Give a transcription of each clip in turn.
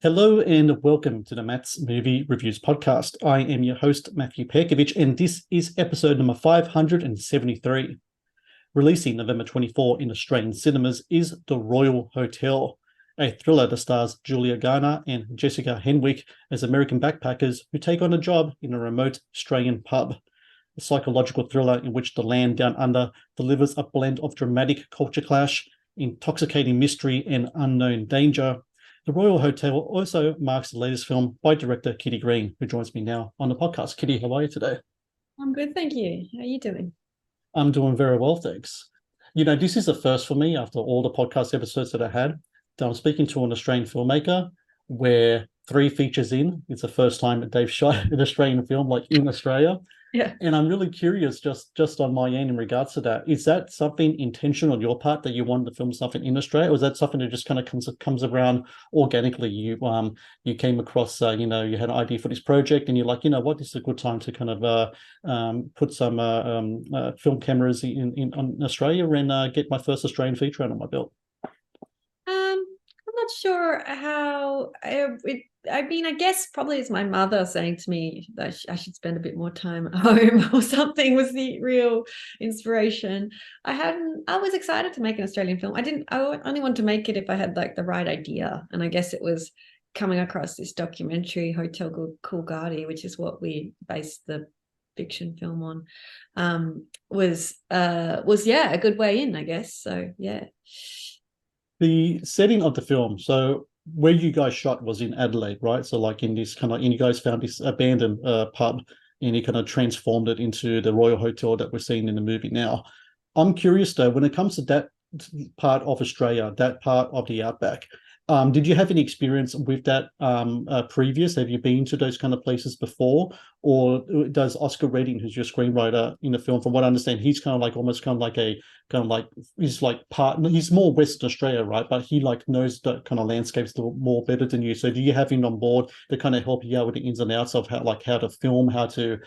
Hello and welcome to the Matt's Movie Reviews podcast. I am your host, Matthew Pejkovic, and this is episode number 573. Releasing November 24 in Australian cinemas is The Royal Hotel, a thriller that stars Julia Garner and Jessica Henwick as American backpackers who take on a job in a remote Australian pub. A psychological thriller in which the land down under delivers a blend of dramatic culture clash, intoxicating mystery, and unknown danger. The Royal Hotel also marks the latest film by director Kitty Green, who joins me now on the podcast. Kitty, how are you today? I'm good, thank you. How are you doing? I'm doing very well, thanks. You know, this is the first for me after all the podcast episodes that I had. That I'm speaking to an Australian filmmaker where three features in, it's the first time that they've shot an Australian film like in Australia. Yeah. And I'm really curious, just on my end in regards to that, is that something intentional on your part that you wanted to film something in Australia, or is that something that just kind of comes around organically? You came across, you had an idea for this project, and you're like, you know what, this is a good time to kind of put some film cameras in Australia and get my first Australian feature out on my belt. I'm not sure how I guess probably it's my mother saying to me that I should spend a bit more time at home or something was the real inspiration. I was excited to make an Australian film. I only wanted to make it if I had like the right idea. And I guess it was coming across this documentary, Hotel Coolgardie, which is what we based the fiction film on, was a good way in, I guess. So yeah. The setting of the film, so where you guys shot was in Adelaide, right? So like in this kind of, and you guys found this abandoned pub and you kind of transformed it into the Royal Hotel that we're seeing in the movie now. I'm curious though, when it comes to that part of Australia, that part of the outback, did you have any experience with that previous? Have you been to those kind of places before? Or does Oscar Redding, who's your screenwriter in the film, from what I understand, he's kind of like almost kind of like he's like he's more Western Australia, right? But he like knows the kind of landscapes more better than you. So do you have him on board to kind of help you out with the ins and outs of how to film, how to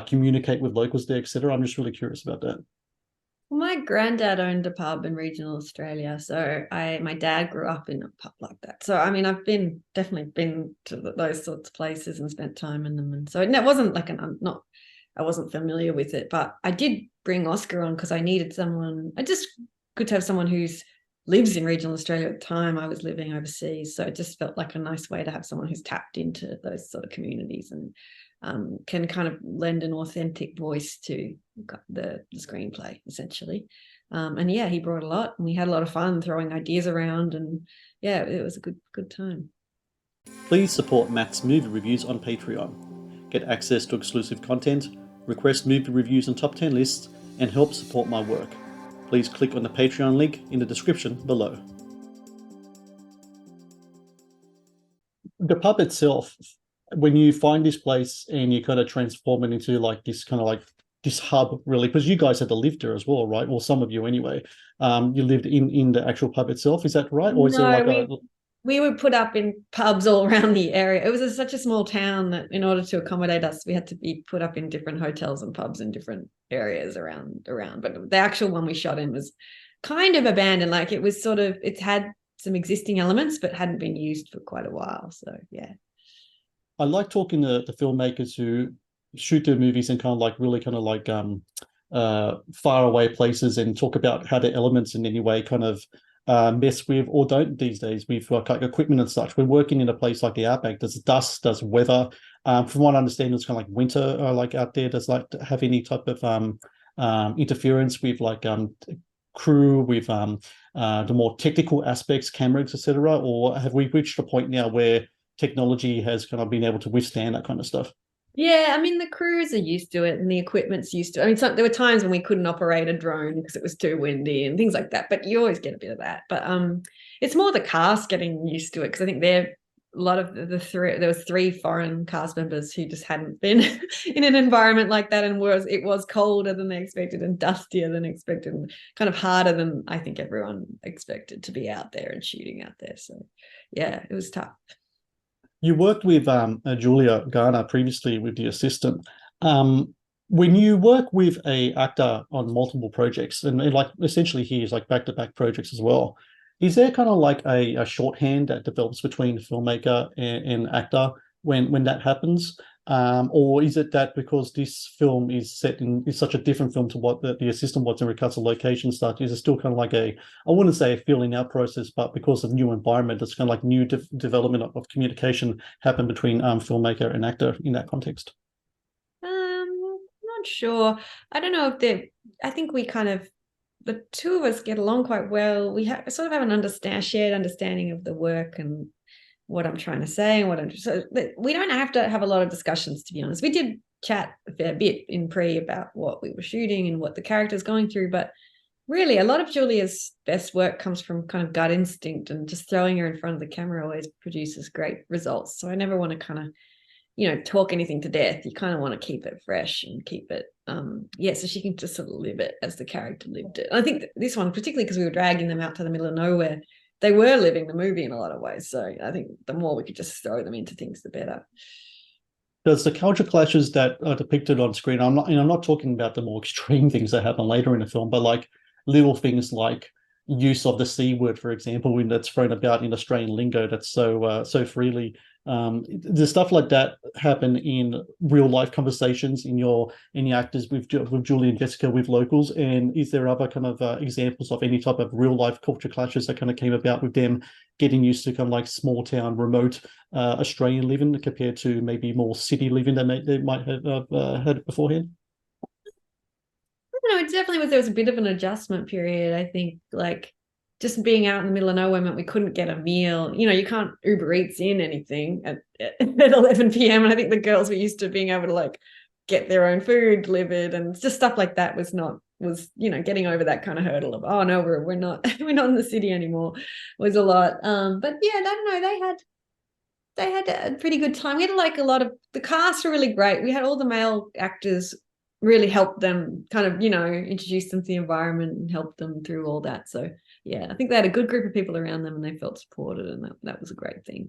communicate with locals there, etc.? I'm just really curious about that. Well, my granddad owned a pub in regional Australia, so my dad grew up in a pub like that. So I mean, I've definitely been to those sorts of places and spent time in them, and so it wasn't like I wasn't familiar with it, but I did bring Oscar on because I needed someone. I just could have someone who's lives in regional Australia at the time I was living overseas, so it just felt like a nice way to have someone who's tapped into those sort of communities and can kind of lend an authentic voice to the screenplay, essentially. And yeah, he brought a lot, and we had a lot of fun throwing ideas around, and yeah, it was a good time. Please support Matt's movie reviews on Patreon. Get access to exclusive content, request movie reviews and top 10 lists, and help support my work. Please click on the Patreon link in the description below. The pub itself, when you find this place and you kind of transform it into like this kind of like this hub, really, because you guys had to live there as well, right? Well, some of you anyway. You lived in the actual pub itself, is that right? Or is there like we were put up in pubs all around the area. It was such a small town that in order to accommodate us, we had to be put up in different hotels and pubs in different areas around. But the actual one we shot in was kind of abandoned. Like it had some existing elements, but hadn't been used for quite a while. So yeah. I like talking to the filmmakers who shoot their movies in kind of like really kind of like far away places and talk about how the elements in any way kind of mess with or don't these days with like equipment and such. We're working in a place like the Outback. There's dust, there's weather. From what I understand, it's kind of like winter like out there. Does like have any type of interference with like crew, with the more technical aspects, cameras, etc., or have we reached a point now where technology has kind of been able to withstand that kind of stuff? Yeah, I mean, the crews are used to it and the equipment's used to it. I mean, there were times when we couldn't operate a drone because it was too windy and things like that, but you always get a bit of that. But it's more the cast getting used to it, because I think there was three foreign cast members who just hadn't been in an environment like that, and it was colder than they expected and dustier than expected and kind of harder than I think everyone expected to be out there and shooting out there. So yeah, it was tough. You worked with Julia Garner previously with the assistant. When you work with a actor on multiple projects, and like essentially he is like back-to-back projects as well, Is there kind of like a shorthand that develops between filmmaker and actor when that happens? Or is it that because this film is such a different film to what the assistant was in regards to location stuff, is it still kind of like I wouldn't say a feeling out process, but because of new environment, it's kind of like new development of communication happen between filmmaker and actor in that context? Not sure. I don't know if they I think we kind of the two of us get along quite well. We sort of have an shared understanding of the work and what I'm trying to say and what I'm so we don't have to have a lot of discussions, to be honest. We did chat a fair bit in pre about what we were shooting and what the character's going through, but really a lot of Julia's best work comes from kind of gut instinct, and just throwing her in front of the camera always produces great results. So I never want to kind of talk anything to death. You kind of want to keep it fresh and keep it so she can just sort of live it as the character lived it. And I think this one, particularly because we were dragging them out to the middle of nowhere, they were living the movie in a lot of ways. So I think the more we could just throw them into things, the better. Does the culture clashes that are depicted on screen, I'm not talking about the more extreme things that happen later in the film, but like little things like use of the C word, for example, when that's thrown about in Australian lingo that's so freely. Does stuff like that happen in real life conversations in your actors with Julie and Jessica with locals? And is there other kind of examples of any type of real life culture clashes that kind of came about with them getting used to kind of like small town, remote Australian living compared to maybe more city living that they might have had it beforehand? It definitely was. There was a bit of an adjustment period. I think, like, just being out in the middle of nowhere meant we couldn't get a meal. You can't Uber Eats in anything at 11 p.m. And I think the girls were used to being able to like get their own food delivered, and just stuff like that was getting over that kind of hurdle of, oh no, we're not we're not in the city anymore, was a lot. But yeah, I don't know. They had a pretty good time. We had like a lot of the cast were really great. We had all the male actors really helped them kind of, introduce them to the environment and help them through all that. So yeah, I think they had a good group of people around them and they felt supported, and that was a great thing.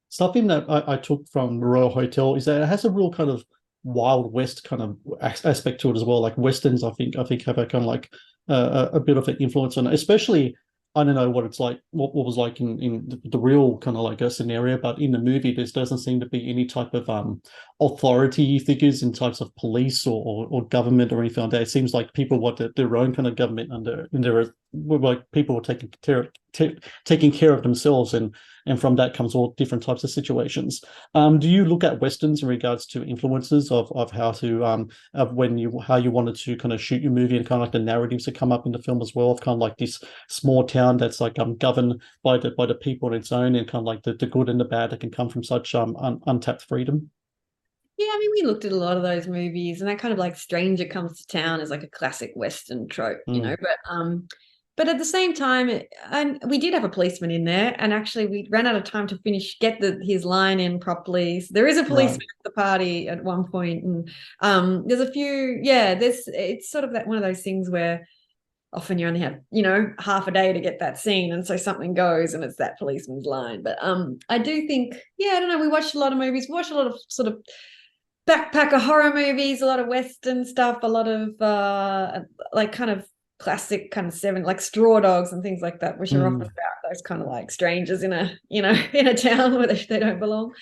Something that I took from the Royal Hotel is that it has a real kind of Wild West kind of aspect to it as well. Like Westerns, I think have a kind of like a bit of an influence on it, especially. I don't know what it's like, what was like in the real kind of like a scenario, but in the movie, there doesn't seem to be any type of authority figures in types of police or government or anything like that. It seems like people want their own kind of government like people were taking care of themselves, and from that comes all different types of situations. Do you look at Westerns in regards to influences of how to how you wanted to kind of shoot your movie, and kind of like the narratives that come up in the film as well, of kind of like this small town that's like governed by the people on its own, and kind of like the good and the bad that can come from such untapped freedom? Yeah, I mean, we looked at a lot of those movies, and that kind of like stranger comes to town is like a classic Western trope, but at the same time, and we did have a policeman in there, and actually we ran out of time to get his line in properly. So there is a policeman at the party at one point, and there's a few, it's sort of that one of those things where often you only have, half a day to get that scene, and so something goes and it's that policeman's line. But I do think, I don't know, we watched a lot of movies, we watched a lot of sort of backpacker horror movies, a lot of Western stuff, a lot of like kind of classic kind of seven, like Straw Dogs and things like that, which are often about those kind of like strangers in a in a town where they don't belong.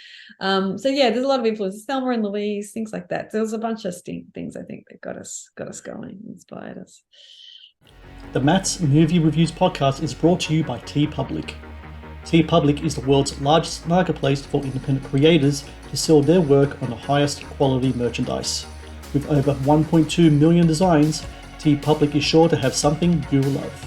So yeah, there's a lot of influences, Thelma and Louise, things like that. There was a bunch of things I think that got us going, inspired us. The Matt's Movie Reviews podcast is brought to you by TeePublic. TeePublic is the world's largest marketplace for independent creators to sell their work on the highest quality merchandise. With over 1.2 million designs, TeePublic is sure to have something you love.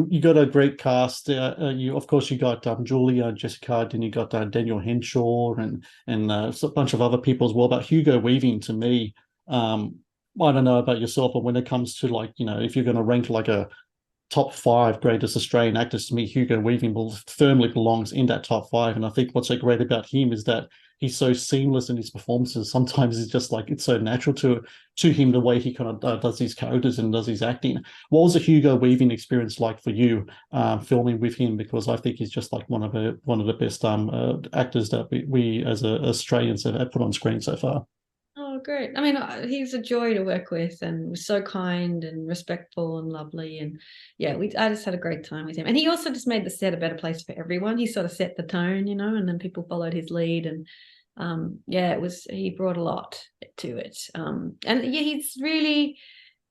You got a great cast. You got Julia, Jessica, then you got Daniel Henshaw and a bunch of other people as well. But Hugo Weaving, to me, I don't know about yourself, but when it comes to like, if you're going to rank like a top 5 greatest Australian actors, to me, Hugo Weaving firmly belongs in that top 5. And I think what's so great about him is that he's so seamless in his performances. Sometimes it's just like, it's so natural to him, the way he kind of does his characters and does his acting. What was the Hugo Weaving experience like for you, filming with him? Because I think he's just like one of the best actors that we as Australians have put on screen so far. Oh, Oh, great. I mean, he's a joy to work with and was so kind and respectful and lovely. And yeah, I just had a great time with him. And he also just made the set a better place for everyone. He sort of set the tone, and then people followed his lead. And yeah, he brought a lot to it. And yeah, he's really,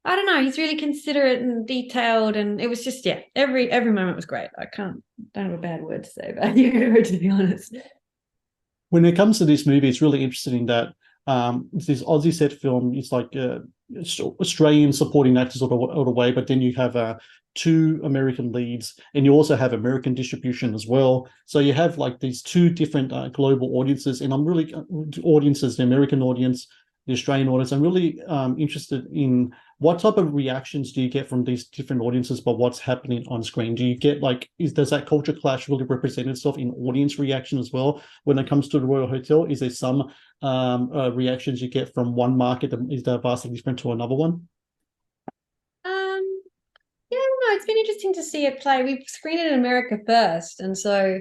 I don't know, he's really considerate and detailed. And it was just, yeah, every moment was great. Don't have a bad word to say about you, to be honest. When it comes to this movie, it's really interesting that this Aussie set film is like Australian supporting actors all the way, but then you have two American leads, and you also have American distribution as well. So you have like these two different global audiences, and I'm really audiences, the American audience, the Australian audience. I'm really interested in what type of reactions do you get from these different audiences, but what's happening on screen? Do you get like, does that culture clash really represent itself in audience reaction as well? When it comes to the Royal Hotel, is there some reactions you get from one market that is vastly different to another one? Yeah, I don't know. It's been interesting to see it play. We screened it in America first, and so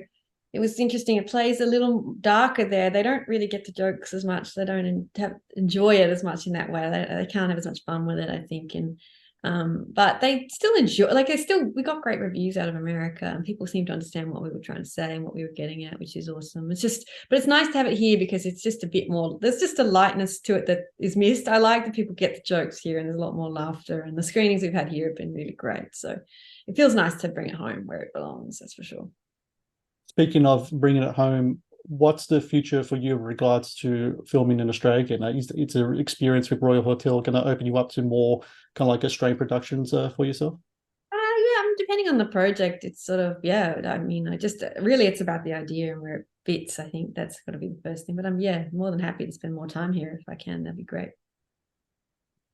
it was interesting. It plays a little darker there. They don't really get the jokes as much. They don't enjoy it as much in that way. They can't have as much fun with it, I think. And but they still enjoy. Like we got great reviews out of America, and people seem to understand what we were trying to say and what we were getting at, which is awesome. But it's nice to have it here because it's just a bit more. There's just a lightness to it that is missed. I like that people get the jokes here, and there's a lot more laughter. And the screenings we've had here have been really great. So it feels nice to bring it home where it belongs. That's for sure. Speaking of bringing it home, what's the future for you in regards to filming in Australia again? It's an experience with Royal Hotel going to open you up to more kind of like Australian productions for yourself? Yeah, depending on the project, it's sort of, yeah, I mean, really, it's about the idea and where it fits. I think that's got to be the first thing. But I'm, yeah, more than happy to spend more time here if I can. That'd be great.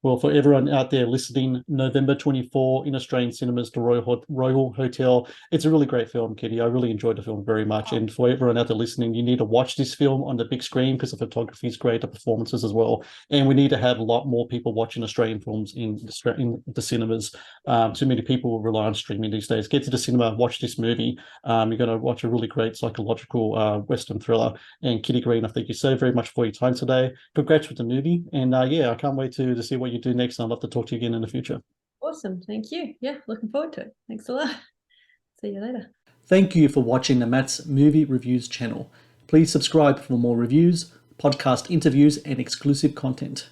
Well, for everyone out there listening, November 24 in Australian cinemas, the Royal Hotel. It's a really great film, Kitty. I really enjoyed the film very much. And for everyone out there listening, you need to watch this film on the big screen because the photography is great, the performances as well. And we need to have a lot more people watching Australian films in the cinemas. Too many people rely on streaming these days. Get to the cinema, watch this movie. You're going to watch a really great psychological Western thriller. And Kitty Green, I thank you so very much for your time today. Congrats with the movie. And yeah, I can't wait to see what you do next. I'd love to talk to you again in the future. Awesome. Thank you. Yeah, looking forward to it. Thanks a lot. See you later. Thank you for watching the Matt's Movie Reviews channel. Please subscribe for more reviews, podcast interviews, and exclusive content.